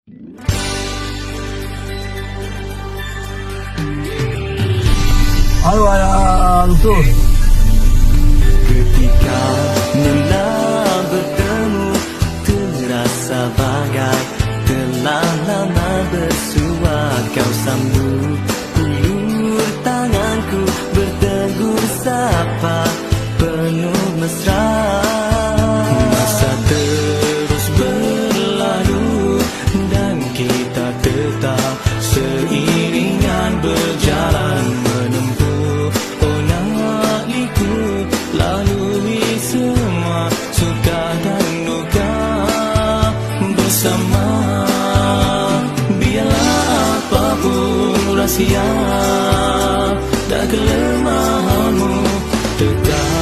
Halo Rusul. Ketika mula bertemu, terasa bagai telah lama bersua. Kau sambut ulur tanganku, bertegur sapa penuh mesra. Masa terus berlalu dan kita tetap seiringan berjalan menempuh. Oh nak ikut lalui semua suka dan duka bersama. Biarlah apapun rahsia dan kelemahanmu, tetap